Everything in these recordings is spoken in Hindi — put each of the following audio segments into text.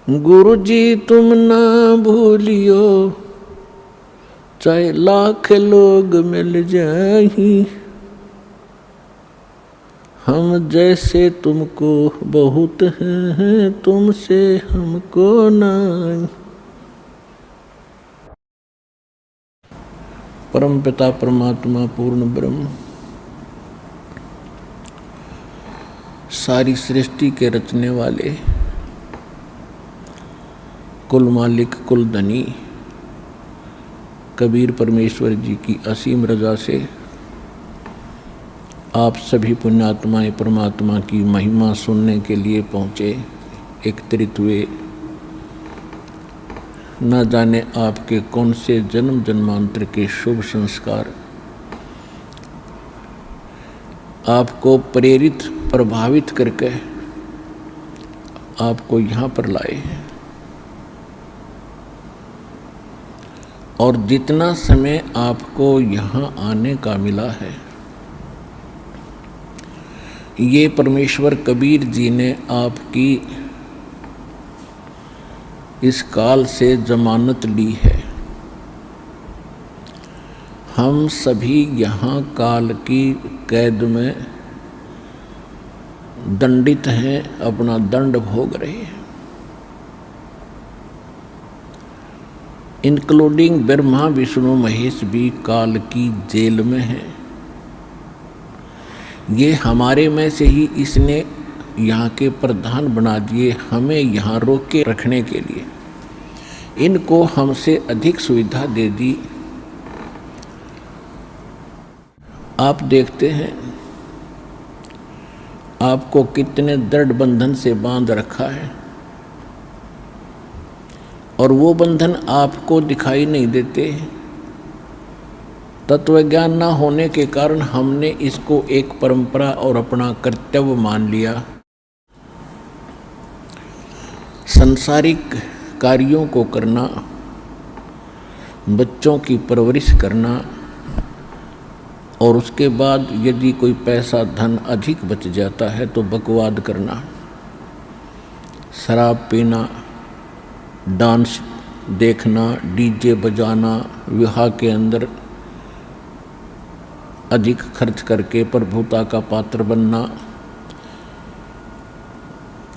गुरु जी तुम ना भूलियो, चाहे लाख लोग मिल जाही, हम जैसे तुमको बहुत हैं, तुमसे हमको नहीं। परम पिता परमात्मा पूर्ण ब्रह्म सारी सृष्टि के रचने वाले, कुल मालिक कुल धनी कबीर परमेश्वर जी की असीम रजा से आप सभी पुण्यात्माएं परमात्मा की महिमा सुनने के लिए पहुँचे, एकत्रित हुए। न जाने आपके कौन से जन्म जन्मांतर के शुभ संस्कार आपको प्रेरित प्रभावित करके आपको यहाँ पर लाए हैं। और जितना समय आपको यहाँ आने का मिला है, ये परमेश्वर कबीर जी ने आपकी इस काल से जमानत ली है। हम सभी यहाँ काल की कैद में दंडित हैं, अपना दंड भोग रहे हैं। इंक्लूडिंग ब्रह्मा विष्णु महेश भी काल की जेल में हैं। ये हमारे में से ही इसने यहाँ के प्रधान बना दिए, हमें यहाँ रोक के रखने के लिए। इनको हमसे अधिक सुविधा दे दी। आप देखते हैं आपको कितने दृढ़ बंधन से बांध रखा है, और वो बंधन आपको दिखाई नहीं देते। तत्व ज्ञान न होने के कारण हमने इसको एक परंपरा और अपना कर्तव्य मान लिया। सांसारिक कार्यों को करना, बच्चों की परवरिश करना, और उसके बाद यदि कोई पैसा धन अधिक बच जाता है तो बकवाद करना, शराब पीना, डांस देखना, डीजे बजाना, विवाह के अंदर अधिक खर्च करके प्रभुता का पात्र बनना,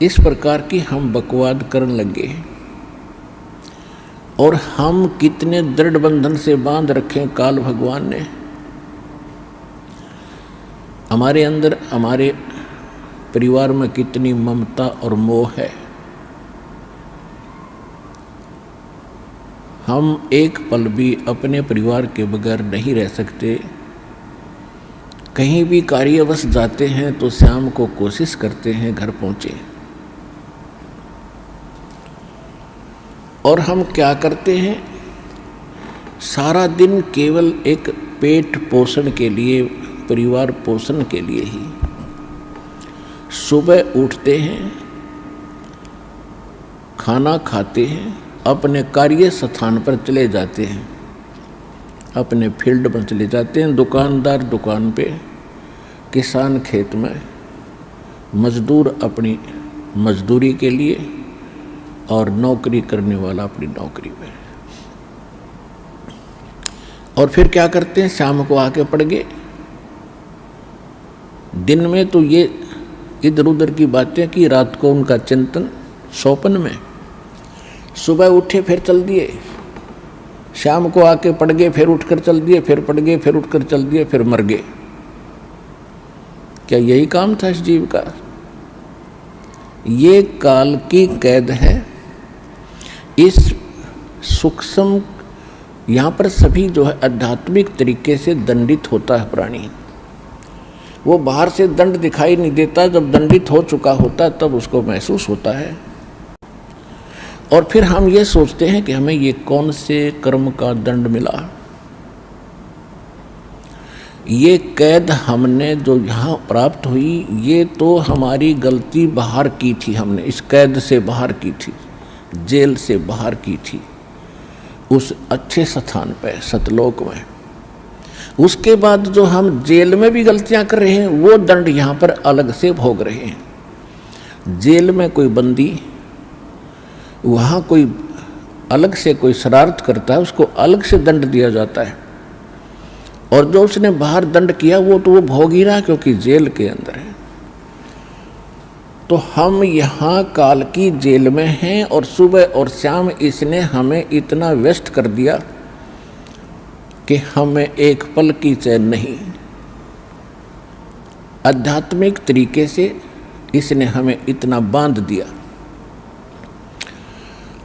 इस प्रकार की हम बकवाद करने लगे। और हम कितने दृढ़ बंधन से बांध रखे काल भगवान ने। हमारे अंदर, हमारे परिवार में कितनी ममता और मोह है। हम एक पल भी अपने परिवार के बगैर नहीं रह सकते। कहीं भी कार्यवश जाते हैं तो शाम को कोशिश करते हैं घर पहुँचे। और हम क्या करते हैं, सारा दिन केवल एक पेट पोषण के लिए, परिवार पोषण के लिए ही सुबह उठते हैं, खाना खाते हैं, अपने कार्य स्थान पर चले जाते हैं, अपने फील्ड पर चले जाते हैं, दुकानदार दुकान पे, किसान खेत में, मजदूर अपनी मजदूरी के लिए, और नौकरी करने वाला अपनी नौकरी पे। और फिर क्या करते हैं, शाम को आके पड़ गए। दिन में तो ये इधर उधर की बातें की, रात को उनका चिंतन सौपन में। सुबह उठे फिर चल दिए, शाम को आके पड़ गए, फिर उठकर चल दिए, फिर पड़ गए, फिर उठकर चल दिए, फिर मर गए। क्या यही काम था इस जीव का? ये काल की कैद है। इस सूक्ष्म, यहाँ पर सभी जो है आध्यात्मिक तरीके से दंडित होता है प्राणी। वो बाहर से दंड दिखाई नहीं देता, जब दंडित हो चुका होता है तब उसको महसूस होता है। और फिर हम ये सोचते हैं कि हमें ये कौन से कर्म का दंड मिला। ये कैद हमने जो यहाँ प्राप्त हुई, ये तो हमारी गलती बाहर की थी, हमने इस कैद से बाहर की थी, जेल से बाहर की थी, उस अच्छे स्थान पे सतलोक में। उसके बाद जो हम जेल में भी गलतियां कर रहे हैं, वो दंड यहाँ पर अलग से भोग रहे हैं। जेल में कोई बंदी वहाँ कोई अलग से कोई शरारत करता है उसको अलग से दंड दिया जाता है, और जो उसने बाहर दंड किया वो तो वो भोग ही रहा क्योंकि जेल के अंदर है। तो हम यहाँ काल की जेल में हैं और सुबह और शाम इसने हमें इतना व्यस्त कर दिया कि हमें एक पल की चैन नहीं। आध्यात्मिक तरीके से इसने हमें इतना बांध दिया।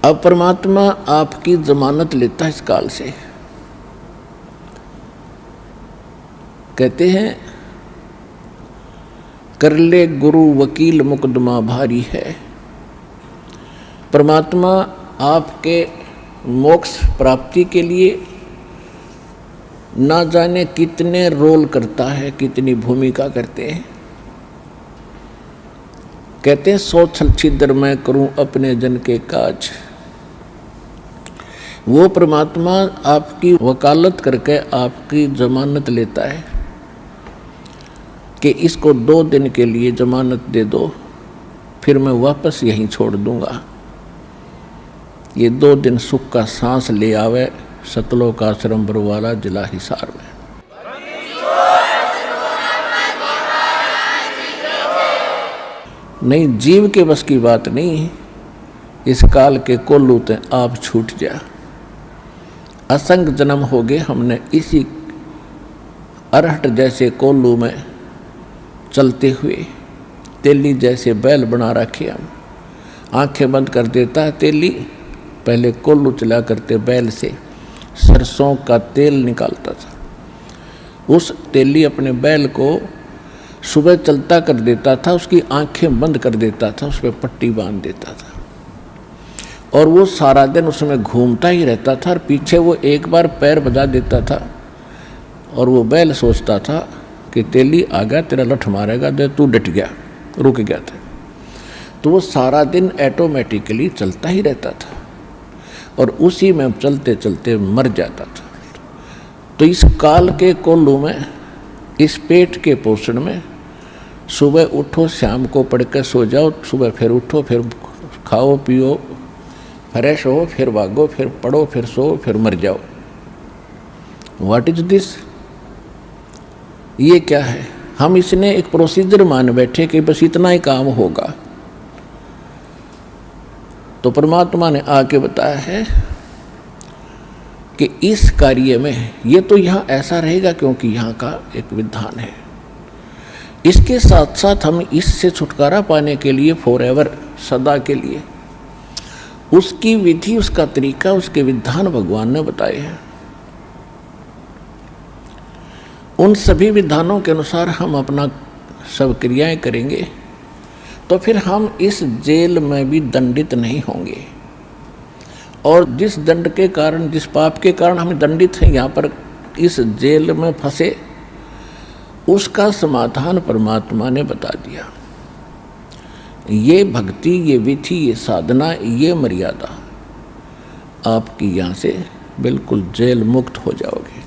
अब परमात्मा आपकी जमानत लेता है इस काल से। कहते हैं कर ले गुरु वकील मुकदमा भारी है। परमात्मा आपके मोक्ष प्राप्ति के लिए ना जाने कितने रोल करता है, कितनी भूमिका करते हैं। कहते हैं 100 छल छिद्र मैं करूं अपने जन के काज। वो परमात्मा आपकी वकालत करके आपकी जमानत लेता है कि इसको 2 दिन के लिए जमानत दे दो, फिर मैं वापस यहीं छोड़ दूंगा। ये 2 दिन सुख का सांस ले आवे सतलोक आश्रम बरवाला जिला हिसार में। नहीं, जीव के बस की बात नहीं। इस काल के कोल्लू ते आप छूट जा। असंग जन्म हो गए हमने इसी अरहट जैसे कोल्लू में चलते हुए। तेली जैसे बैल बना रखे हम। आंखें बंद कर देता है तेली, पहले कोल्लू चला करते बैल से सरसों का तेल निकालता था। उस तेली अपने बैल को सुबह चलता कर देता था, उसकी आंखें बंद कर देता था, उस पर पट्टी बांध देता था और वो सारा दिन उसमें घूमता ही रहता था। और पीछे वो एक बार पैर बजा देता था और वो बैल सोचता था कि तेली आ गया, तेरा लठ मारेगा, दे तू डट गया, रुक गया था। तो वो सारा दिन ऑटोमेटिकली चलता ही रहता था और उसी में चलते चलते मर जाता था। तो इस काल के कोल्लू में, इस पेट के पोषण में, सुबह उठो शाम को पढ़ कर सो जाओ, सुबह फिर उठो, फिर खाओ पियो, फ्रेश हो, फिर भागो, फिर पढ़ो, फिर सो, फिर मर जाओ। What is this? ये क्या है? हम इसने एक प्रोसीजर मान बैठे कि बस इतना ही काम होगा। तो परमात्मा ने आके बताया है कि इस कार्य में ये तो यहाँ ऐसा रहेगा क्योंकि यहाँ का एक विधान है। इसके साथ साथ हम इससे छुटकारा पाने के लिए फॉरएवर, सदा के लिए, उसकी विधि, उसका तरीका, उसके विधान भगवान ने बताए हैं। उन सभी विधानों के अनुसार हम अपना सब क्रियाएं करेंगे तो फिर हम इस जेल में भी दंडित नहीं होंगे। और जिस दंड के कारण, जिस पाप के कारण हम दंडित हैं, यहाँ पर इस जेल में फंसे, उसका समाधान परमात्मा ने बता दिया। ये भक्ति, ये विधि, ये साधना, ये मर्यादा, आपकी यहाँ से बिल्कुल जेल मुक्त हो जाओगे।